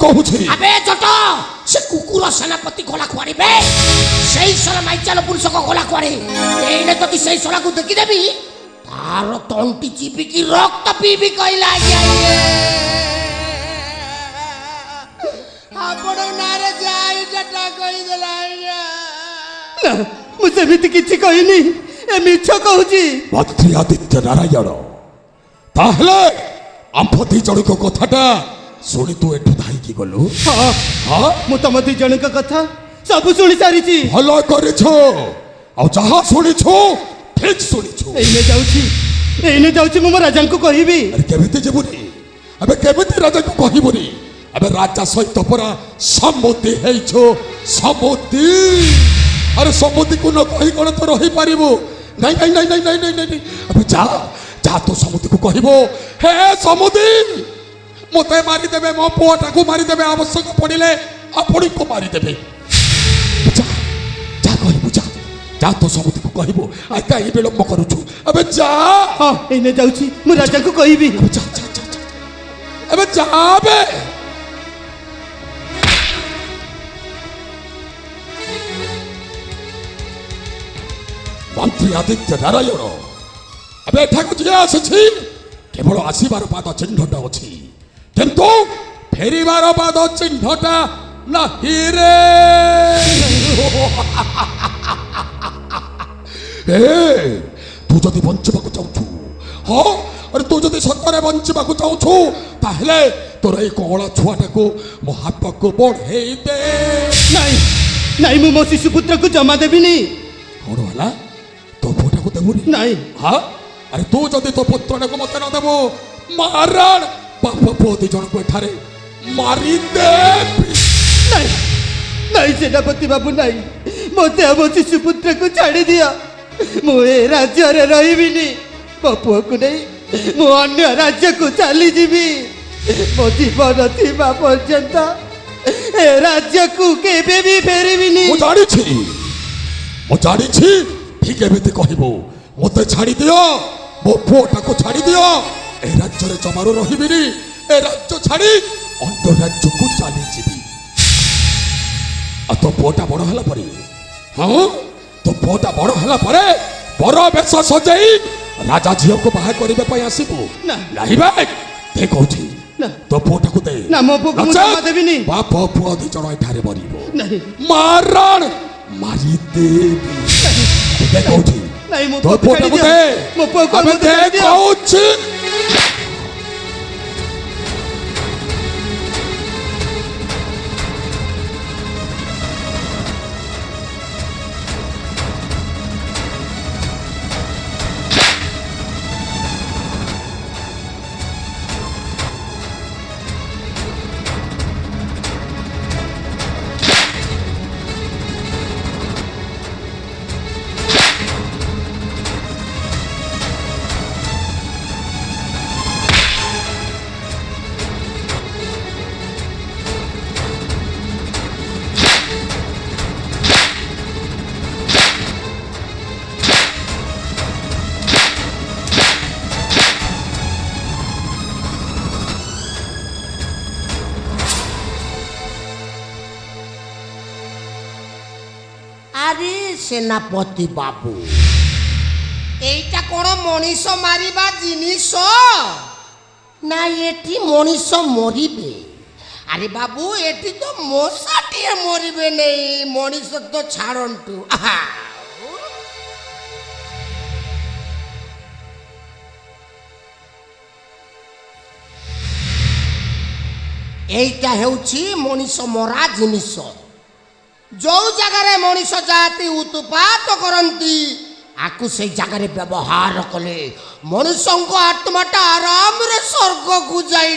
কহুছি আবে জট সে কুকুর সেনাপতি গলা কুয়ারিবে সেই সলা মাইচাল পুরুষক গলা কুয়ারে এইনে যদি সেই সলাকু দেখি দেবি তার তন্টি চিপিকি রক্ত পিবি কইলা ଆପଣ ନାରେ ଯାଇ ସେଟା କହିଦେଲା ନା ମୁଁ ସେମିତି କିଛି କହିନି ଏ ମିଛ କହୁଛି ମନ୍ତ୍ରୀ ଆଦିତ୍ୟ ନାରାୟଣ ତାହେଲେ ଆମ୍ଭ ଦି ଜଣଙ୍କ କଥାଟା ଶୁଣି ତୁ ଏଠୁ ଧାଇକି ଗଲୁ ହଁ ମୁଁ ତମ ଦି ଜଣଙ୍କ କଥା ସବୁ ଶୁଣି ସାରିଛି ଭଲ କରିଛୁ ଆଉ ଯାହା ଶୁଣିଛୁ ଠିକ ଶୁଣିଛୁ ଏଇନେ ଯାଉଛି ମୁଁ ମୋ ରାଜାଙ୍କୁ କହିବି ଆରେ କେମିତି ଯିବୁନି ଏବେ କେମିତି ରାଜାକୁ କହିବୁନି ଏବେ ରାଜା ସହିତ ପରା ସମ୍ମତି ହେଇଛୁ ସମ୍ମତି ଆରେ ସମ୍ମତିକୁ ନ କହି କ'ଣ ତ ରହିପାରିବୁ ନାଇଁ ନାଇଁ ନାଇଁ ନାଇଁ ନାଇଁ ନାଇଁ ନାଇଁ ଏବେ ଯା ଯା ତୋ ସମ୍ମତିକୁ କହିବୁ ହେ ସମ୍ମତି ମୋତେ ମାରିଦେବେ ମୋ ପୁଅଟାକୁ ମାରିଦେବେ ଆବଶ୍ୟକ ପଡ଼ିଲେ ଆପଣଙ୍କୁ ମାରିଦେବେ ଯା ଯା କହିବୁ ଯା ଯା ତୋ ସମ୍ମତିକୁ କହିବୁ ଆଉ କାହିଁ ବିଳମ୍ବ କରୁଛୁ ଏବେ ଯା ହଁ ଏଇନେ ଯାଉଛି ମୁଁ ରାଜାଙ୍କୁ କହିବି ଏବେ ଯା ଯା ଯା ଯା ଏବେ ଯାବେ ମନ୍ତ୍ରୀ ଆଦିତ୍ୟ ନାରାୟଣ ଏବେ ଏଠାକୁ ଯିଏ ଆସିଛି କେବଳ ଆସିବାର ପାଦ ଚିହ୍ନଟା ଅଛି କିନ୍ତୁ ଫେରିବାର ପାଦ ଚିହ୍ନଟା ନାହିଁ ରେ ତୁ ଯଦି ବଞ୍ଚିବାକୁ ଚାହୁଁଛୁ ହଁ ଆରେ ତୁ ଯଦି ସତରେ ବଞ୍ଚିବାକୁ ଚାହୁଁଛୁ ତାହେଲେ ତୋର ଏଇ କଅଁଳା ଛୁଆଟାକୁ ମୋ ହାତକୁ ବଢ଼େଇ ଦେ ନାଇଁ ନାଇଁ ମୁଁ ମୋ ଶିଶୁ ପୁତ୍ରକୁ ଜମା ଦେବିନି କ'ଣ ହେଲା ତୋ ପୁଅଟାକୁ ଦେବୁନି ନାଇଁ ହଁ ଆରେ ତୁ ଯଦି ତୋ ପୁତ୍ରଟାକୁ ମତେ ନ ଦେବୁ ମାରଣ ବାପ ପୁଅ ଦି ଜଣଙ୍କୁ ଏଠାରେ ମାରିଦେବି ନାଇଁ ନାଇଁ ସେନାପତି ବାବୁ ନାଇଁ ମୋତେ ଆମ ଶିଶୁ ପୁତ୍ରକୁ ଛାଡ଼ି ଦିଅ ମୁଁ ଏ ରାଜ୍ୟରେ ରହିବିନି ମୋ ପୁଅକୁ ନେଇ ମୁଁ ଅନ୍ୟ ରାଜ୍ୟକୁ ଚାଲିଯିବି ମୋ ଜୀବନ ଥିବା ପର୍ଯ୍ୟନ୍ତ ଏ ରାଜ୍ୟକୁ କେବେ ବି ଫେରିବିନି ମୁଁ ଜାଣିଛି ଠିକ ଏମିତି କହିବୁ ମୋତେ ଛାଡ଼ି ଦିଅ ମୋ ପୁଅଟାକୁ ଛାଡ଼ି ଦିଅ ଏ ରାଜ୍ୟରେ ଜମାରୁ ରହିବିନି ଏ ରାଜ୍ୟ ଛାଡ଼ି ଅନ୍ୟ ରାଜ୍ୟକୁ ଚାଲିଯିବି ଆଉ ତୋ ପୁଅଟା ବଡ଼ ହେଲା ପରେ ହଁ ତୋ ପୁଅଟା ବଡ଼ ହେଲା ପରେ ବର ବେଶ ସଜେଇ ରାଜା ଝିଅକୁ ବାହା କରିବା ପାଇଁ ଆସିବୁ ନାହିଁ ବା ଦେ କହୁଛି ତୋ ପୁଅଟାକୁ ଦେ ନା ମୋ ପୁଅକୁ ମୁଁ ଜମା ଦେବିନି ବାପ ପୁଅ ଦି ଜଣ ଏଠାରେ ମରିବ ନାହିଁ ମାରଣ ମାରିଦେବି ଦେ କହୁଛି ନାଇଁ ମୋ ତୋ ପୁଅଟାକୁ ଦେ ମୋ ପୁଅକୁ ଆମେ ଦେ କହୁଛି আরে সেনাপতি বাবু এইটা কোন মনিষ মারিবা জিনিস না এটি মনিষ মরিবে আরে বাবু এটি তো মশাটিয়ে মরিবে নেই মনিষ তো ছাড়ন্তু এইটা হেউছি মনিষ মরা জিনিস जो जगार मनीष जाति उत्पात करती आकु से जगार व्यवहार कले मनीष को आत्माटा आराम रे स्वर्ग को जाए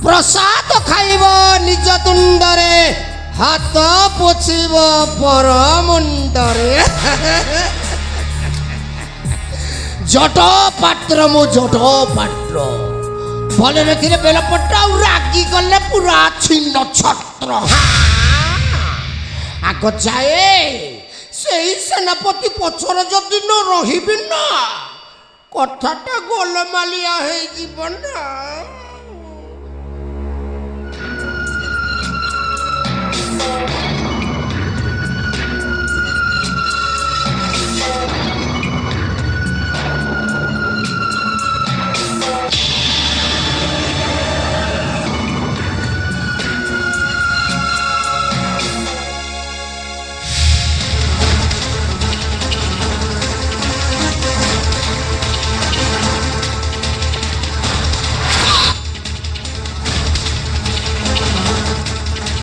ପ୍ରସାଦ ଖାଇବ ନିଜ ତୁଣ୍ଡରେ, ହାତ ପୋଛିବ ପର ମୁଣ୍ଡରେ। ଜଟ ପାତ୍ର ମୁଁ ଜଟ ପାତ୍ର, ଭଲରେ ଥିଲେ ବେଲପତ୍ର, ଆଉ ରାଗି ଗଲେ ପୁରା ଛିନ୍ନ ଛତ୍ର। ଆଗ ଯାଏ ସେଇ ସେନାପତି ପଛରେ ଯଦି ନ ରହିବି ନା, କଥାଟା ଗୋଲମାଲିଆ ହେଇଯିବ ନା।